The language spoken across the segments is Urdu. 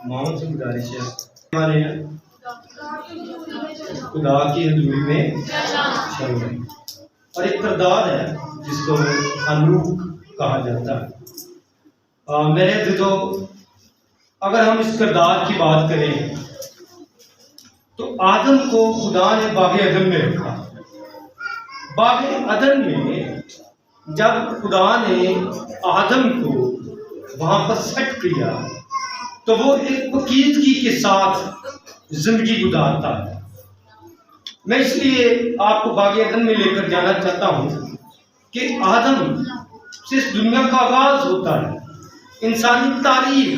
ماؤں سے گزارش ہے ہمارے یہاں خدا کی حضوری میں چلنا، اور ایک کردار ہے جس کو حنوک کہا جاتا ہے۔ میرے عزیزو، اگر ہم اس کردار کی بات کریں تو آدم کو خدا نے باغ عدن میں رکھا۔ باغ عدن میں جب خدا نے آدم کو وہاں پر سیٹ کیا تو وہ ایک پاکیزگی کے ساتھ زندگی گزارتا ہے۔ میں اس لیے آپ کو باغ عدن میں لے کر جانا چاہتا ہوں کہ آدم سے اس دنیا کا آغاز ہوتا ہے۔ انسانی تاریخ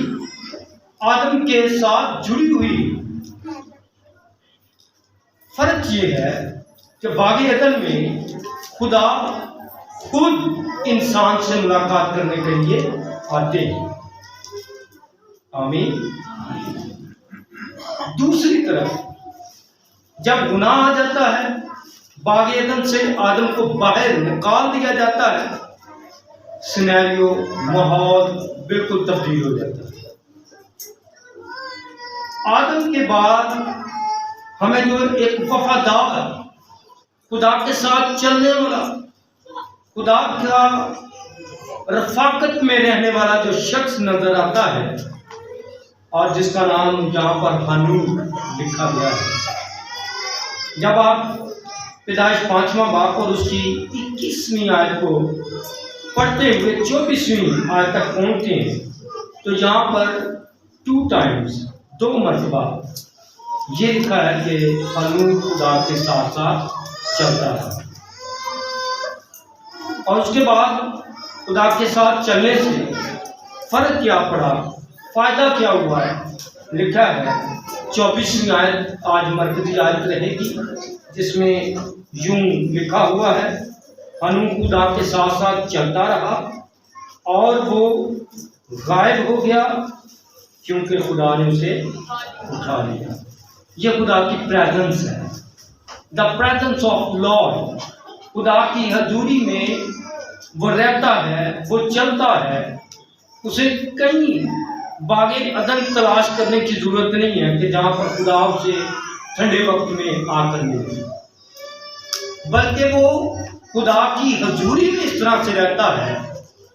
آدم کے ساتھ جڑی ہوئی۔ فرق یہ ہے کہ باغ عدن میں خدا خود انسان سے ملاقات کرنے کے لیے آتے ہیں۔ آمین۔ دوسری طرف جب گناہ آ جاتا ہے، باغ عدن سے آدم کو باہر نکال دیا جاتا ہے، سینیریو ماحول بالکل تبدیل ہو جاتا ہے۔ آدم کے بعد ہمیں جو ایک وفادار خدا کے ساتھ چلنے والا، خدا کا رفاقت میں رہنے والا جو شخص نظر آتا ہے، اور جس کا نام یہاں پر حنوک لکھا گیا ہے۔ جب آپ پیدائش 5واں باب اور اس کی 21ویں آیت کو پڑھتے ہوئے 24ویں آیت تک پہنچتے ہیں تو یہاں پر 2 times 2 مرتبہ یہ لکھا ہے کہ حنوک خدا کے ساتھ ساتھ چلتا ہے، اور اس کے بعد خدا کے ساتھ چلنے سے فرق کیا پڑا، فائدہ کیا ہوا ہے۔ لکھا ہے 24ویں آیت آج مرکزی آیت رہے گی، جس میں یوں لکھا ہوا ہے، حنوک خدا کے ساتھ ساتھ چلتا رہا اور وہ غائب ہو گیا کیونکہ خدا نے اسے اٹھا لیا۔ یہ خدا کی پریزنس ہے، دا پریزنس آف لارڈ۔ خدا کی حضوری میں وہ رہتا ہے، وہ چلتا ہے، اسے کہیں باغ عدن تلاش کرنے کی ضرورت نہیں ہے کہ جہاں پر خدا اسے ٹھنڈے وقت میں آ کر ملے، بلکہ وہ خدا کی حضوری میں اس طرح سے رہتا ہے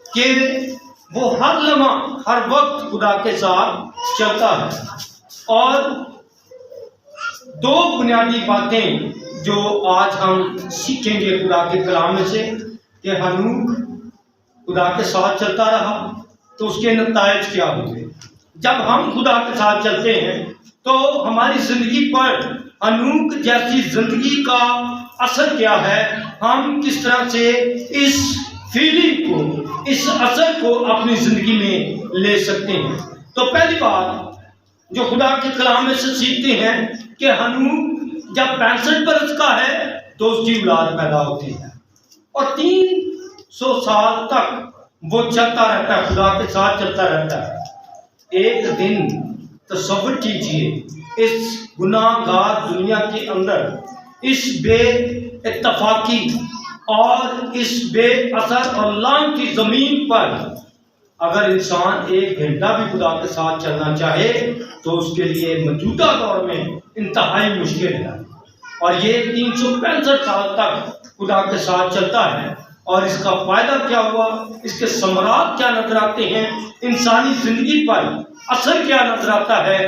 کہ وہ ہر لمحہ ہر وقت خدا کے ساتھ چلتا ہے۔ اور 2 بنیادی باتیں جو آج ہم سیکھیں گے خدا کے کلام میں سے کہ حنوک خدا کے ساتھ چلتا رہا تو اس کے نتائج کیا ہوئے۔ جب ہم خدا کے ساتھ چلتے ہیں تو ہماری زندگی پر حنوک جیسی زندگی کا اثر کیا ہے، ہم کس طرح سے اس فیلنگ کو، اس اثر کو اپنی زندگی میں لے سکتے ہیں۔ تو پہلی بات جو خدا کے کلام میں سے سیکھتے ہیں کہ حنوک جب 65 برس کا ہے تو اس کی اولاد پیدا ہوتی ہے، اور 300 سال تک وہ چلتا رہتا ہے، خدا کے ساتھ چلتا رہتا ہے۔ ایک دن تصور کیجئے اس گناہ گار دنیا کے اندر، اس بے اتفاقی اور اس بے اثر اور لعنتی زمین پر اگر انسان 1 گھنٹہ بھی خدا کے ساتھ چلنا چاہے تو اس کے لیے موجودہ دور میں انتہائی مشکل ہے، اور یہ 365 سال تک خدا کے ساتھ چلتا ہے۔ اور اس کا فائدہ کیا ہوا، اس کے ثمرات کیا نظر آتے ہیں، انسانی زندگی پر اثر کیا نظر آتا ہے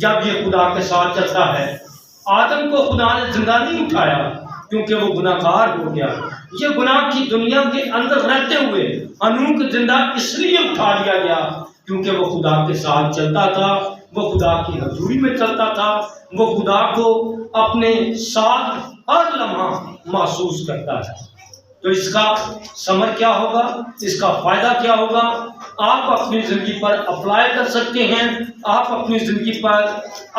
جب یہ خدا کے ساتھ چلتا ہے۔ آدم کو خدا نے زندہ نہیں اٹھایا کیونکہ وہ گناہ گار ہو گیا، یہ گناہ کی دنیا کے اندر رہتے ہوئے حنوک زندہ اس لیے اٹھا لیا گیا کیونکہ وہ خدا کے ساتھ چلتا تھا، وہ خدا کی حضوری میں چلتا تھا، وہ خدا کو اپنے ساتھ ہر لمحہ محسوس کرتا ہے۔ تو اس کا ثمر کیا ہوگا، اس کا فائدہ کیا ہوگا، آپ اپنی زندگی پر اپلائی کر سکتے ہیں، آپ اپنی زندگی پر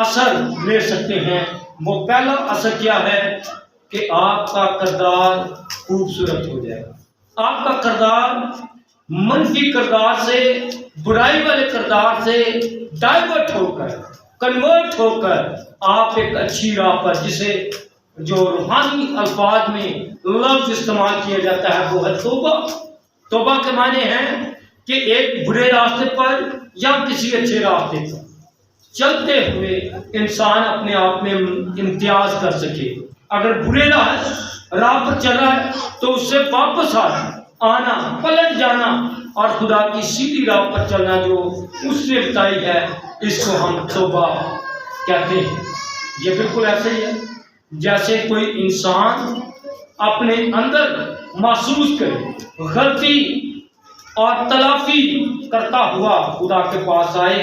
اثر لے سکتے ہیں۔ وہ پہلا اثر کیا ہے کہ آپ کا کردار خوبصورت ہو جائے گا۔ آپ کا کردار منفی کردار سے، برائی والے کردار سے ڈائیورٹ ہو کر، کنورٹ ہو کر آپ ایک اچھی راہ پر، جسے جو روحانی الفاظ میں لفظ استعمال کیا جاتا ہے وہ ہے توبہ۔ توبہ کے معنی ہیں کہ ایک برے راستے پر یا کسی اچھے راستے پر چلتے ہوئے انسان اپنے آپ میں امتیاز کر سکے. اگر برے راہ پر چل رہا ہے تو اس سے واپس آنا، پلٹ جانا اور خدا کی سیدھی راہ پر چلنا جو اس نے بتائی ہے، اس کو ہم توبہ کہتے ہیں. یہ بالکل ایسے ہی ہے جیسے کوئی انسان اپنے اندر محسوس کرے غلطی اور تلافی کرتا ہوا خدا کے پاس آئے،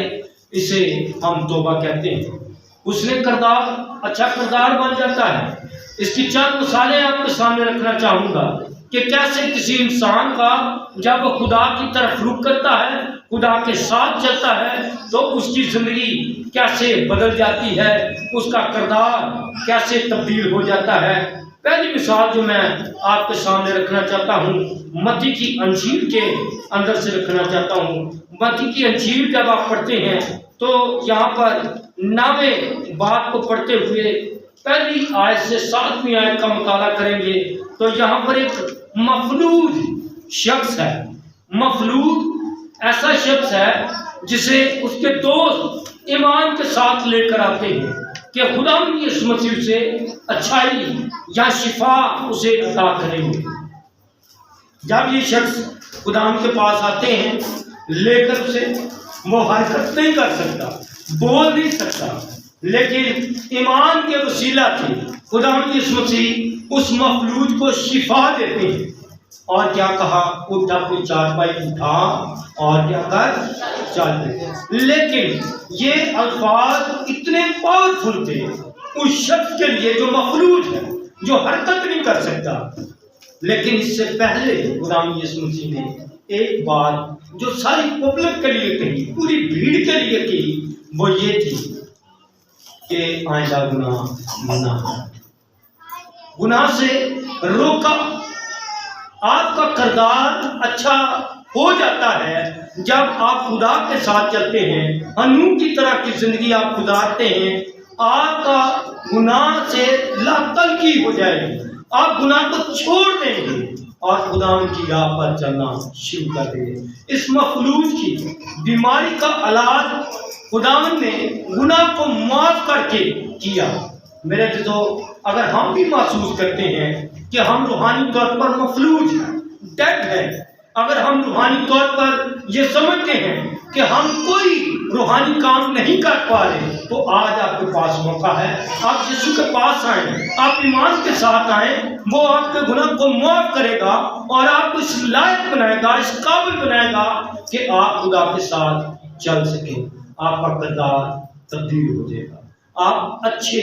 اسے ہم توبہ کہتے ہیں. اس نے اچھا کردار بن جاتا ہے. اس کی چند مثالیں آپ کے سامنے رکھنا چاہوں گا کہ کیسے کسی انسان کا جب وہ خدا کی طرف رخ کرتا ہے، خدا کے ساتھ چلتا ہے، تو اس کی زندگی کیسے بدل جاتی ہے، اس کا کردار کیسے تبدیل ہو جاتا ہے. پہلی مثال جو میں آپ کے سامنے رکھنا چاہتا ہوں، متی کی انجیل کے اندر سے رکھنا چاہتا ہوں. متی کی انجیل جب آپ پڑھتے ہیں تو یہاں پر 9ویں باب کو پڑھتے ہوئے پہلی آیت سے 7ویں آیت کا مطالعہ کریں گے تو یہاں پر ایک مفلوج شخص ہے. مفلوج ایسا شخص ہے جسے اس کے دوست ایمان کے ساتھ لے کر آتے ہیں کہ خدا یسوع مسیح سے اچھائی یا شفا اسے عطا کریں گے. جب یہ شخص خدا کے پاس آتے ہیں لے کر اسے، وہ حرکت نہیں کر سکتا، بول نہیں سکتا، لیکن ایمان کے وسیلہ سے خدا یسوع مسیح اس مفلوج کو شفا دیتے ہیں. اور کیا کہا؟ اٹھ اپنی چارپائی اٹھا اور کیا کر چل دے. لیکن یہ الفاظ اتنے پاورفل تھے اس شخص کے لیے جو مفلوج ہے، جو حرکت نہیں کر سکتا. لیکن اس سے پہلے خدا یسوع مسیح نے ایک بات جو ساری پبلک کے لیے کہی، پوری بھیڑ کے لیے کہی، وہ یہ تھی کہ آئندہ گناہ سے روکا. آپ کا کردار اچھا ہو جاتا ہے جب آپ خدا کے ساتھ چلتے ہیں، ہنوح کی طرح کی زندگی آپ گزارتے ہیں. آپ کا گناہ سے لا تلقی ہو جائے گی، آپ گناہ کو چھوڑ دیں گے اور خدا کی راہ پر چلنا شروع کر دیں گے. اس مفلوج کی بیماری کا علاج خداوند نے گناہ کو معاف کر کے کیا. میرے عزیزو، اگر ہم بھی محسوس کرتے ہیں کہ ہم روحانی طور پر مفلوج ہیں، ڈیڈ ہیں، اگر ہم روحانی طور پر یہ سمجھتے ہیں کہ ہم کوئی روحانی کام نہیں کر پا رہے، تو آج آپ کے پاس موقع ہے. آپ یسوع کے پاس آئیں، آپ ایمان کے ساتھ آئیں، وہ آپ کے گناہ کو معاف کرے گا اور آپ کو اس لائق بنائے گا، اس قابل بنائے گا کہ آپ خدا کے ساتھ چل سکیں. آپ کا کردار تبدیل ہو جائے گا، آپ اچھے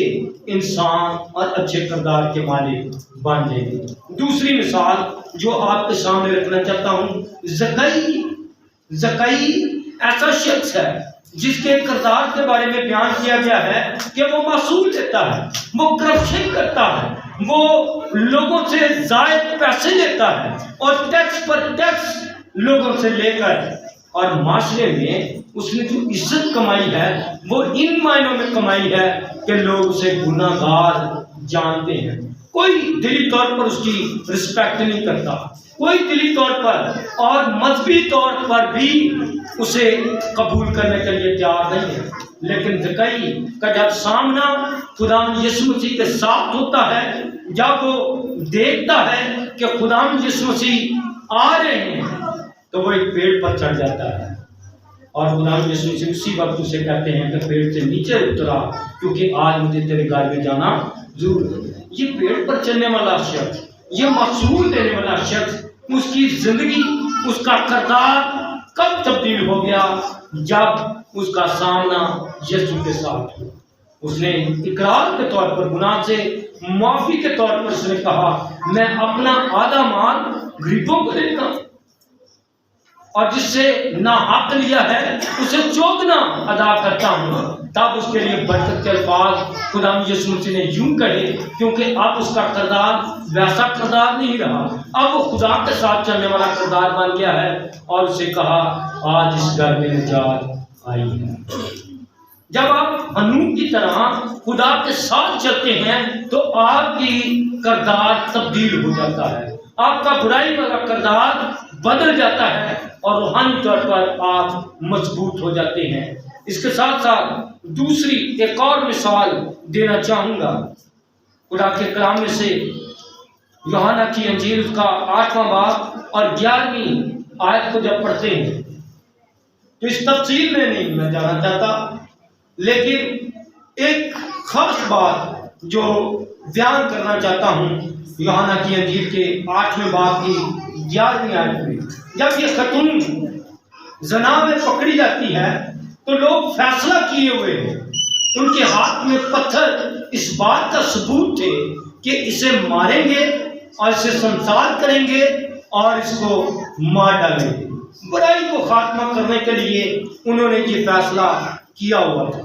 انسان اور اچھے کردار کے مالک بن جائیں گے. دوسری مثال جو آپ کے سامنے رکھنا چاہتا ہوں، زکئی ایسا شخص ہے جس کے کردار کے بارے میں بیان کیا گیا ہے کہ وہ معصوم لیتا ہے، وہ کرپشن کرتا ہے، وہ لوگوں سے زائد پیسے لیتا ہے اور ٹیکس پر ٹیکس لوگوں سے لے کر، اور معاشرے میں اس نے جو عزت کمائی ہے وہ ان معنوں میں کمائی ہے کہ لوگ اسے گناہ گار جانتے ہیں. کوئی دلی طور پر اس کی رسپیکٹ نہیں کرتا، کوئی دلی طور پر اور مذہبی طور پر بھی اسے قبول کرنے کے لیے تیار نہیں ہے. لیکن زکئی کا جب سامنا خدا یسوع مسیح کے ساتھ ہوتا ہے، جب وہ دیکھتا ہے کہ خدا یسوع مسیح آ رہے ہیں، تو وہ ایک پیڑ پر چڑھ جاتا ہے اور خدا یسوع مسیح اسی وقت اسے کہتے ہیں کہ پیڑ سے نیچے اترا، کیونکہ آج مجھے تیرے گھر میں جانا ضرور ہے. یہ پیڑ پر چلنے والا شخص، یہ محصول دینے والا شخص، اس کی زندگی، اس کا کردار کب تبدیل ہو گیا؟ جب اس کا سامنا یسوع کے ساتھ ہوا. اس نے اقرار کے طور پر، گناہ سے معافی کے طور پر اس نے کہا، میں اپنا آدھا مال غریبوں کو دیتا ہوں اور جس سے ناحق لیا ہے اسے چوگنا ادا کرتا ہوں. تب اس کے لیے برکت کے الفاظ خدا یسوع مسیح نے یوں کہے، کیونکہ اب اس کا کردار ویسا کردار نہیں رہا، اب وہ خدا کے ساتھ چلنے والا کردار بن گیا ہے. اور اسے کہا، آج اس گھر میں نجات آئی ہے. جب آپ ہنوح کی طرح خدا کے ساتھ چلتے ہیں تو آپ کی کردار تبدیل ہو جاتا ہے، آپ کا برائی والا کردار بدل جاتا ہے اور روحانی طور پر آپ مضبوط ہو جاتے ہیں. اس کے ساتھ ساتھ دوسری ایک اور مثال دینا چاہوں گا خدا کے کلام میں سے، یوحنا کی انجیل اس کا 8واں باب اور 11ویں آیت کو جب پڑھتے ہیں تو اس تفصیل میں نہیں میں جانا چاہتا، لیکن ایک خاص بات جو بیان کرنا چاہتا ہوں یوحنا کی انجیل کے 8ویں باب کی 11ویں آیت میں، جب یہ خاتون زنا میں پکڑی جاتی ہے تو لوگ فیصلہ کیے ہوئے ہیں، ان کے ہاتھ میں پتھر اس بات کا ثبوت تھے کہ اسے ماریں گے اور اسے سنسار کریں گے اور اس کو مار ڈالیں گے۔ برائی کو خاتمہ کرنے کے لیے انہوں نے یہ فیصلہ کیا ہوا تھا،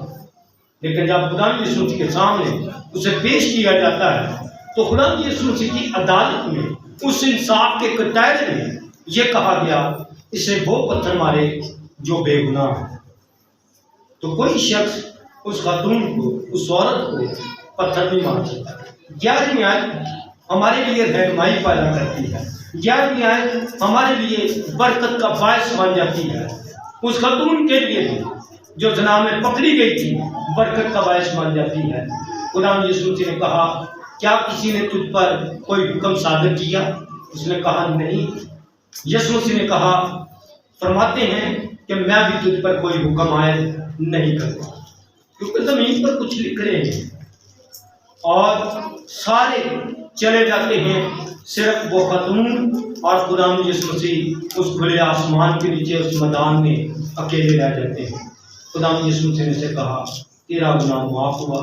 لیکن جب خدا یسوع مسیح کے سامنے اسے پیش کیا جاتا ہے تو خدا یسوع مسیح کی عدالت میں اس انصاف کے کٹہرے میں یہ کہا گیا اسے وہ پتھر مارے جو بے گناہ ہے۔ تو کوئی شخص اس خاتون کو، اس عورت کو پتھر نہیں مار سکتا۔ 11ویں آیت ہمارے لیے رہنمائی پیدا کرتی ہے، 11ویں آیت ہمارے لیے برکت کا باعث بن جاتی ہے۔ اس خاتون کے لیے بھی جو زنا میں پکڑی گئی تھی برکت کا باعث بن جاتی ہے۔ خدا یسوع مسیح نے کہا کیا کسی نے تجھ پر کوئی حکم صادر کیا؟ اس نے کہا نہیں۔ یسوع مسیح نے کہا، فرماتے ہیں کہ میں بھی تجھ پر کوئی حکم عائد نہیں کرتا، کیونکہ زمین پر کچھ لکھ رہے ہیں اور سارے چلے جاتے ہیں، صرف وہ خاتون اور خدا یسوع مسیح اس کھلے آسمان کے نیچے اس میدان میں اکیلے رہ جاتے ہیں۔ خدا یسوع مسیح نے سے کہا تیرا گناہ معاف ہوا،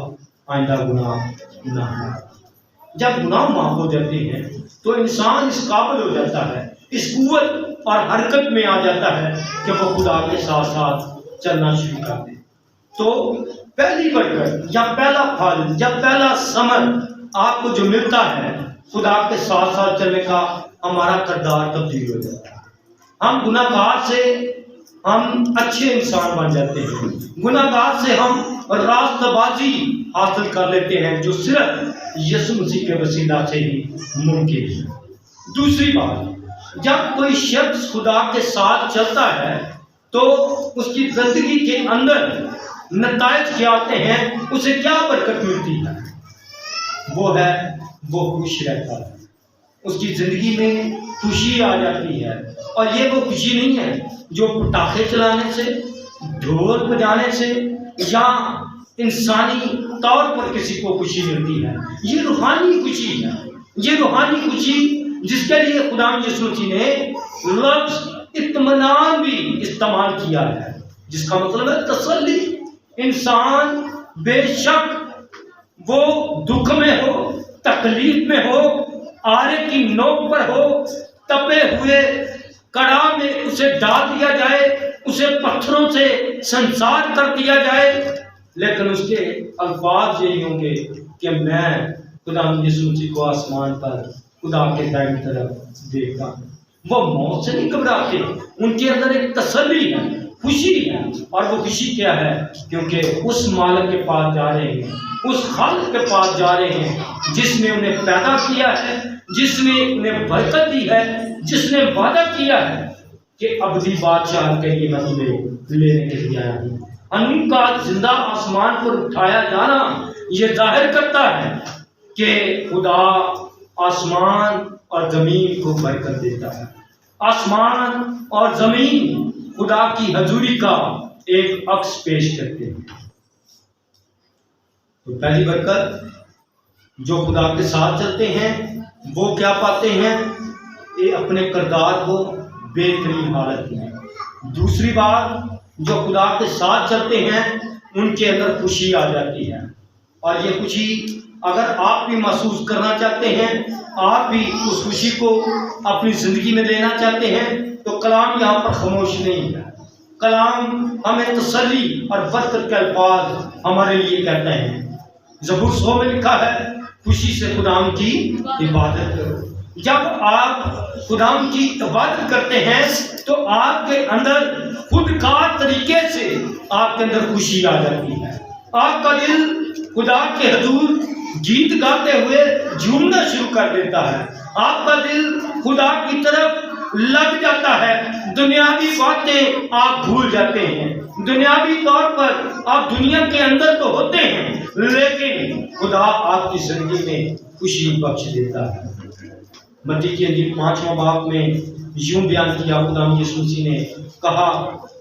آئندہ گناہ نہ ہو۔ جب گناہ معاف ہو جاتے ہیں تو انسان اس قابل ہو جاتا ہے، اس قوت اور حرکت میں آ جاتا ہے کہ وہ خدا کے ساتھ ساتھ چلنا شروع کر دے۔ تو پہلی برکت یا پہلا پھل یا پہلا ثمر آپ کو جو ملتا ہے خدا کے ساتھ ساتھ چلنے کا، ہمارا کردار تبدیل ہو جاتا ہے۔ ہم گناہ گار سے ہم اچھے انسان بن جاتے ہیں، گناہ گار سے ہم راست بازی حاصل کر لیتے ہیں جو صرف یسوع مسیح کے وسیلہ سے ہی ممکن ہے۔ دوسری بات، جب کوئی شخص خدا کے ساتھ چلتا ہے تو اس کی زندگی کے اندر نتائج کیا آتے ہیں، اسے کیا برکت ملتی ہے؟ وہ خوش رہتا ہے، اس کی زندگی میں خوشی آ جاتی ہے۔ اور یہ وہ خوشی نہیں ہے جو پٹاخے چلانے سے، ڈھول بجانے سے یا انسانی طور پر کسی کو خوشی ملتی ہے، یہ روحانی خوشی ہے۔ یہ روحانی خوشی جس کے لیے خدا یسوع مسیح نے لفظ اطمینان بھی استعمال کیا ہے، جس کا مطلب ہے تسلی۔ انسان بے شک وہ دکھ میں ہو، تکلیف میں ہو، آرے کی نوک پر ہو، تپے ہوئے کڑاہ میں اسے ڈال دیا جائے، اسے پتھروں سے سنسار کر دیا جائے، لیکن اس کے الفاظ یہی ہوں گے کہ میں خدا یسوع مسیح کو آسمان پر خدا کے دائیں طرف دیکھتا ہوں۔ وہ موت سے نہیں گھبراتے، ان کے اندر ایک تسلی ہے، خوشی ہے۔ اور وہ خوشی کیا ہے؟ کیونکہ اس مالک کے پاس جا رہے ہیں، اس خالق کے پاس جا رہے ہیں جس نے انہیں پیدا کیا ہے، جس نے انہیں برکت دی ہے، جس نے وعدہ کیا ہے کہ ابدی بادشاہ کے لیے میں تمہیں لینے کے لیے آیا ہوں۔ ان کا زندہ آسمان پر اٹھایا جانا یہ ظاہر کرتا ہے کہ خدا آسمان اور زمین کو برکت دیتا ہے۔ آسمان اور زمین خدا کی حضوری کا ایک عکس پیش کرتے ہیں۔ تو پہلی برکت، جو خدا کے ساتھ چلتے ہیں وہ کیا پاتے ہیں؟ یہ اپنے کردار کو بہترین حالت میں۔ دوسری بات، جو خدا کے ساتھ چلتے ہیں ان کے اندر خوشی آ جاتی ہے، اور یہ خوشی اگر آپ بھی محسوس کرنا چاہتے ہیں، آپ بھی اس خوشی کو اپنی زندگی میں لینا چاہتے ہیں، تو کلام یہاں پر خاموش نہیں ہے۔ کلام ہمیں تسلی اور برکت کے الفاظ ہمارے لیے کہتا ہے۔ زبور 100 میں لکھا ہے خوشی سے خدا کی عبادت کرو۔ جب آپ خدا کی عبادت کرتے ہیں تو آپ کے اندر خود کار طریقے سے آپ کے اندر خوشی آ جاتی ہے۔ آپ کا دل خدا کے حضور گیت گاتے ہوئے جھومنا شروع کر دیتا ہے۔ آپ کا دل خدا کی طرف لگ جاتا ہے، دنیاوی باتیں آپ بھول جاتے ہیں۔ دنیاوی طور پر آپ دنیا کے اندر تو ہوتے ہیں، لیکن خدا آپ کی زندگی میں خوشی بخش دیتا ہے۔ متی کی انجیل 5واں باب میں یوں بیان کیا، خدا یسوع مسیح نے کہا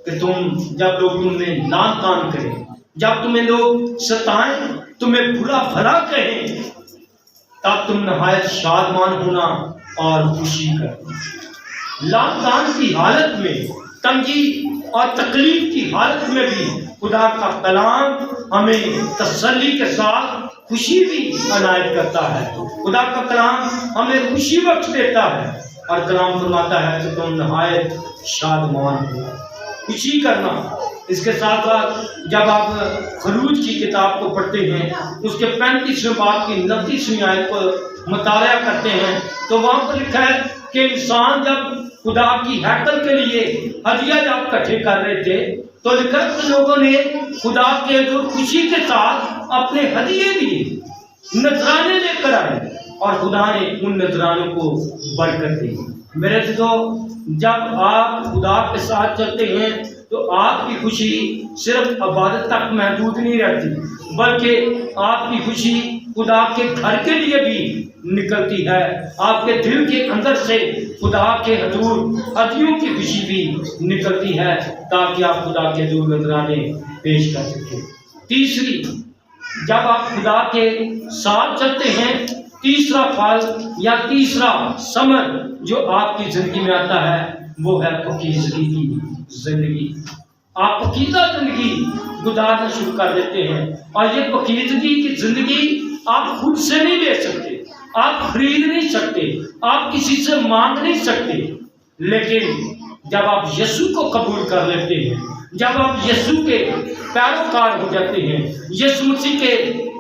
کہ جب لوگ تم میں لعن طعن کریں، جب تمہیں لوگ ستائیں، تمہیں برا بھلا کہیں، تب تم نہایت شادمان ہونا اور خوشی کرنا۔ لعن طعن کی حالت میں، تنگی اور تکلیف کی حالت میں بھی خدا کا کلام ہمیں تسلی کے ساتھ خوشی بھی عنایت کرتا ہے۔ خدا کا کلام ہمیں خوشی بخش دیتا ہے اور کلام فرماتا ہے کہ تم نہایت شادمان ہو۔ خوشی کرنا، اس کے ساتھ ساتھ جب آپ خروج کی کتاب کو پڑھتے ہیں، اس کے 35ویں باب کی 29ویں آیت کو مطالعہ کرتے ہیں تو وہاں پر لکھا ہے کہ انسان جب خدا کی ہیکل کے لیے ہدیہ جب اکٹھے کر رہے تھے تو لکھا کہ لوگوں نے خدا کے جو خوشی کے ساتھ اپنے ہدیے دیے، نذرانے لے کر آئے اور خدا نے ان نذرانوں کو برکت دی۔ میرے دوستو، جب آپ خدا کے ساتھ چلتے ہیں تو آپ کی خوشی صرف عبادت تک محدود نہیں رہتی، بلکہ آپ کی خوشی خدا کے گھر کے لیے بھی نکلتی ہے۔ آپ کے دل کے اندر سے خدا کے حضور ہدیوں کی خوشی بھی نکلتی ہے تاکہ آپ خدا کے حضور نذرانے پیش کر سکیں۔ تیسری، جب آپ خدا کے ساتھ چلتے ہیں، تیسرا پھل یا تیسرا ثمر جو آپ کی زندگی میں آتا ہے وہ ہے پاکیزگی کی زندگی۔ آپ پاکیزہ زندگی گزارنا شروع کر دیتے ہیں، اور یہ پاکیزگی کی زندگی آپ خود سے نہیں لے سکتے، آپ خرید نہیں سکتے، آپ کسی سے مانگ نہیں سکتے، لیکن جب آپ یسوع کو قبول کر لیتے ہیں، جب آپ یسوع کے پیروکار ہو جاتے ہیں، یسوع مسیح کے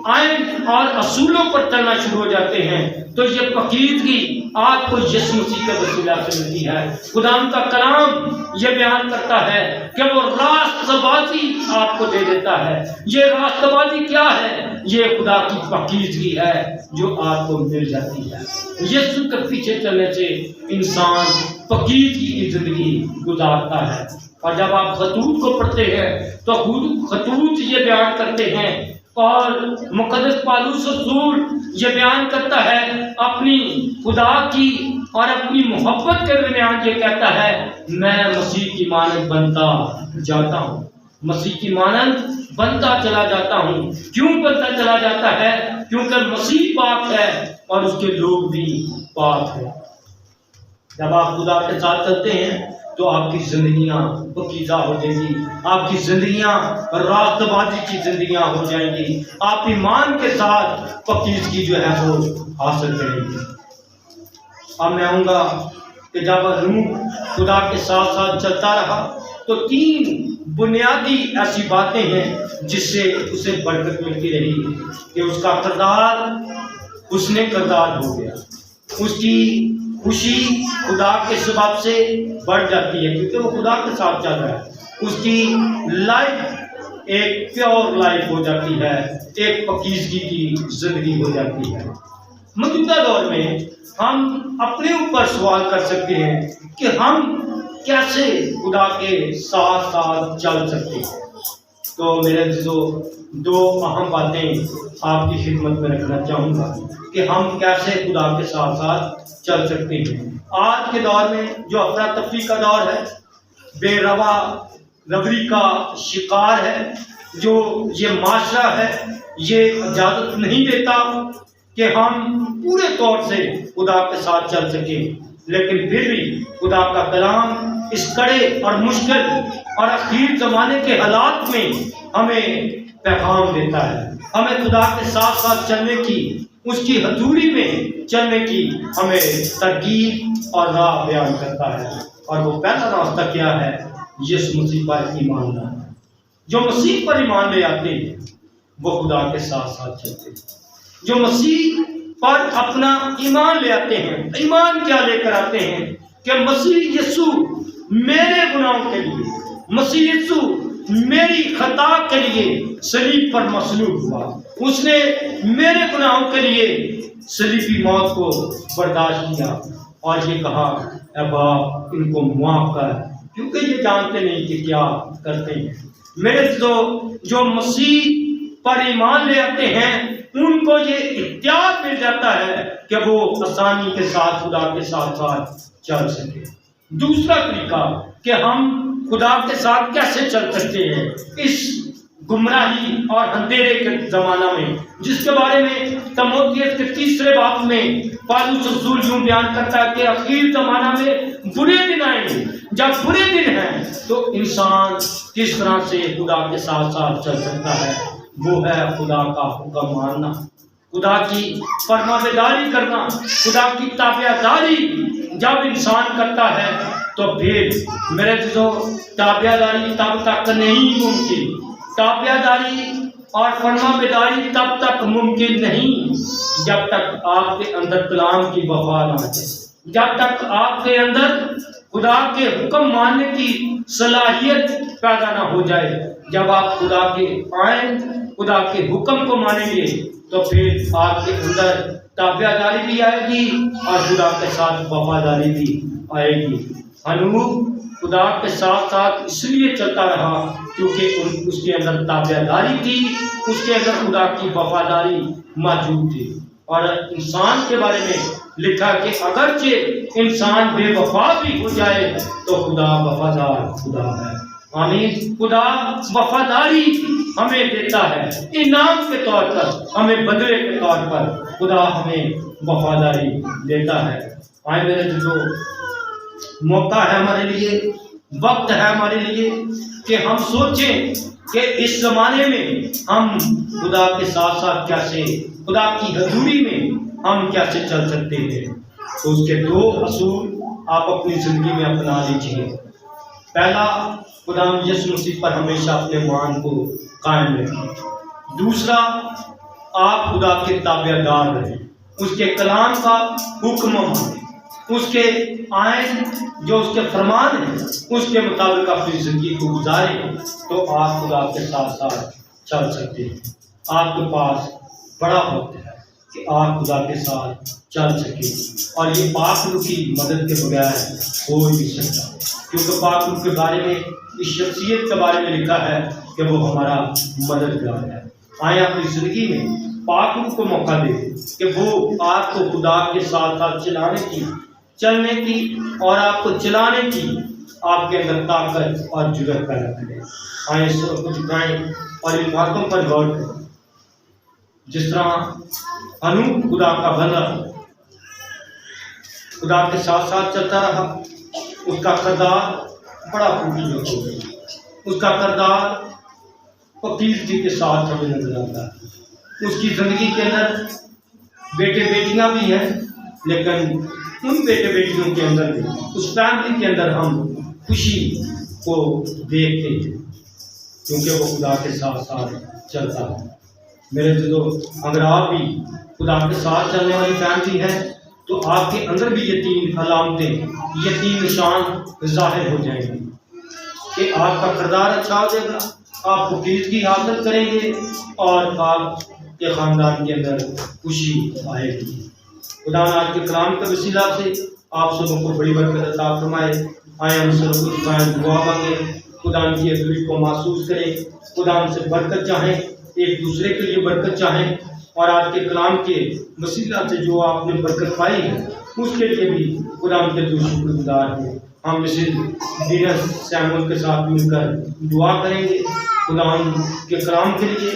آئین اور اصولوں پر چلنا شروع ہو جاتے ہیں، تو یہ پاکیزگی آپ کو یسوع مسیح کے وسیلہ سے ملتی ہے۔ خدا کا کلام یہ بیان کرتا ہے کہ وہ راست بازی آپ کو دے دیتا ہے۔ یہ راست بازی کیا ہے؟ یہ خدا کی پاکیزگی ہے جو آپ کو مل جاتی ہے۔ یسوع کے پیچھے چلنے سے انسان پاکیزگی کی زندگی گزارتا ہے۔ اور جب آپ خطوط کو پڑھتے ہیں تو خطوط یہ بیان کرتے ہیں، اور مقدس پالوس رسول یہ بیان کرتا ہے اپنی خدا کی اور اپنی محبت کے درمیان، یہ کہتا ہے میں مسیح کی مانند بنتا جاتا ہوں، مسیح کی مانند بنتا چلا جاتا ہوں۔ کیوں بنتا چلا جاتا ہے؟ کیونکہ مسیح پاک ہے اور اس کے لوگ بھی پاک ہیں۔ جب آپ خدا کے ساتھ چلتے ہیں تو آپ کی زندگیاں پاکیزہ ہو جائیں گی، آپ کی زندگیاں راست بازی کی زندگیاں ہو جائیں گی، آپ ایمان کے ساتھ پاکیزگی جو ہے وہ حاصل کریں گے۔ اب میں آؤں گا کہ جب نوح خدا کے ساتھ ساتھ چلتا رہا تو 3 بنیادی ایسی باتیں ہیں جس سے اسے برکت ملتی رہی کہ اس کا کردار حسن کردار ہو گیا، اس کی خوشی خدا کے سبب سے بڑھ جاتی ہے کیونکہ وہ خدا کے ساتھ چل رہا ہے، اس کی لائف ایک پیور لائف ہو جاتی ہے، ایک پاکیزگی کی زندگی ہو جاتی ہے۔ موجودہ دور میں ہم اپنے اوپر سوال کر سکتے ہیں کہ ہم کیسے خدا کے ساتھ ساتھ چل سکتے ہیں۔ تو میرے عزیزو، 2 اہم باتیں آپ کی خدمت میں رکھنا چاہوں گا کہ ہم کیسے خدا کے ساتھ ساتھ چل سکتے ہیں۔ آج کے دور میں جو افراتفری کا دور ہے، بے روا روی کا شکار ہے، جو یہ معاشرہ ہے، یہ اجازت نہیں دیتا کہ ہم پورے طور سے خدا کے ساتھ چل سکیں، لیکن پھر بھی خدا کا کلام اس کڑے اور مشکل اور اخیر زمانے کے حالات میں ہمیں پیغام دیتا ہے، ہمیں خدا کے ساتھ ساتھ چلنے کی، اس کی حضوری میں چلنے کی ہمیں ترغیب اور راہ بیان کرتا ہے۔ اور وہ پہلا راستہ کیا ہے؟ یسوع مسیح پر ایمان لانا۔ جو مسیح پر ایمان لے آتے ہیں وہ خدا کے ساتھ ساتھ چلتے ہیں۔ جو مسیح پر اپنا ایمان لے آتے ہیں، ایمان کیا لے کر آتے ہیں کہ مسیح یسوع میرے گناہوں کے لیے، مسیح یسوع میری خطا کے لیے صلیب پر مصلوب ہوا، اس نے میرے گناہوں کے لیے صلیبی موت کو برداشت کیا اور یہ کہا اے باپ ان کو معاف کر کیونکہ یہ جانتے نہیں کہ کیا کرتے ہیں۔ میرے جو مسیح پر ایمان لے آتے ہیں ان کو یہ اختیار مل جاتا ہے کہ وہ آسانی کے ساتھ خدا کے ساتھ ساتھ چل سکے۔ دوسرا طریقہ کہ ہم خدا کے ساتھ کیسے چل سکتے ہیں اس گمراہی اور اندھیرے کے زمانہ میں، جس کے بارے میں تموتھیوس کے 3 باب میں پالوس رسول یوں بیان کرتا ہے کہ اخیر زمانہ میں برے دن آئیں گے۔ جب برے دن ہیں تو انسان کس طرح سے خدا کے ساتھ ساتھ چل سکتا ہے؟ وہ ہے خدا کا حکم ماننا، خدا کی فرمانبرداری کرنا، خدا کی تابع داری جب انسان کرتا ہے تو پھر میرے عزیزو تابع داری تب تک نہیں ممکن، تابع داری اور فرمانبرداری تب تک ممکن نہیں جب تک آپ کے اندر کلام کی وفا نہ آ جائے، جب تک آپ کے اندر خدا کے حکم ماننے کی صلاحیت پیدا نہ ہو جائے۔ جب آپ خدا کے آئین خدا کے حکم کو مانیں گے تو پھر آپ کے اندر تابع داری بھی آئے گی اور خدا کے ساتھ وفاداری بھی آئے گی۔ ہنوک خدا کے ساتھ ساتھ اس لیے چلتا رہا کیونکہ اس کے اندر تابع داری تھی، اس کے اندر خدا کی وفاداری موجود تھی۔ اور انسان کے بارے میں لکھا کہ اگرچہ انسان بے وفا بھی ہو جائے تو خدا وفادار خدا ہے۔ آمین۔ خدا وفاداری ہمیں دیتا ہے انعام کے طور پر، ہمیں بدلے کے طور پر خدا ہمیں وفاداری دیتا ہے۔ آئے میرے جو موقع ہے ہمارے لیے، وقت ہے ہمارے لیے کہ ہم سوچیں کہ اس زمانے میں ہم خدا کے ساتھ ساتھ کیسے، خدا کی حضوری میں ہم کیسے چل سکتے ہیں۔ تو اس کے 2 اصول آپ اپنی زندگی میں اپنا لیجیے۔ پہلا، خدا یسوع مسیح پر ہمیشہ اپنے مان کو قائم رکھیں۔ دوسرا، آپ خدا کے تابع دار رہیں، اس کے کلام کا حکم مانیں، اس کے آئین جو اس کے فرمان ہیں اس کے مطابق اپنی زندگی کو گزاریں، تو آپ خدا کے ساتھ ساتھ چل سکتے ہیں۔ آپ کے پاس بڑا وقت ہے کہ آپ خدا کے ساتھ چل سکیں، اور یہ پاک روح کی مدد کے بغیر ہو ہی نہیں سکتا، کیونکہ پاک روح کے بارے میں اس شخصیت کے بارے میں لکھا ہے کہ وہ ہمارا مددگار ہے۔ آئیں اپنی زندگی میں پاک روح کو موقع دیں کہ وہ آپ کو خدا کے ساتھ ساتھ چلنے کی اور آپ کو چلانے کی آپ کے اندر طاقت اور جرأت پیدا کرے۔ آئیں سب کچھ گائیں اور ان باتوں پر غور کریں۔ جس طرح ہنوک خدا کا بندہ خدا کے ساتھ ساتھ چلتا رہا، اس کا کردار بڑا خوبصورت ہو گیا، اس کا کردار پاکیزگی کے ساتھ ہمیں نظر آتا ہے۔ اس کی زندگی کے اندر بیٹے بیٹیاں بھی ہیں، لیکن ان بیٹے بیٹیوں کے اندر بھی، اس فیملی کے اندر ہم خوشی کو دیکھتے ہیں کیونکہ وہ خدا کے ساتھ ساتھ چلتا ہے۔ میرے جو اگر آپ بھی خدا کے ساتھ چلنے والی فیملی ہے تو آپ کے اندر بھی یہ 3 علامتیں، یہ 3 نشان ظاہر ہو جائیں گے کہ آپ کا کردار اچھا ہو جائے گا، آپ پاکیزگی حاصل کریں گے اور آپ کے خاندان کے اندر خوشی آئے گی۔ خدا نے آج کے کلام کے وسیلہ سے آپ سبوں کو بڑی برکت عطا فرمائے۔ آئیں ہم سب کچھ دعا مانگیں، خدا کی حضوری کو محسوس کریں، خدا ہم سے برکت چاہیں، ایک دوسرے کے لیے برکت چاہیں، اور آج کے کلام کے وسیلہ سے جو آپ نے برکت پائی ہے اس کے لیے بھی خدا ہم کے شکر گزار ہیں۔ ہم اسے ڈینر سیمول کے ساتھ مل کر دعا کریں گے خدا کے کلام کے لیے،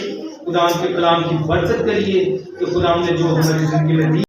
خدا کے کلام کی برکت کے لیے کہ خدا نے جو ہماری زندگی میں دی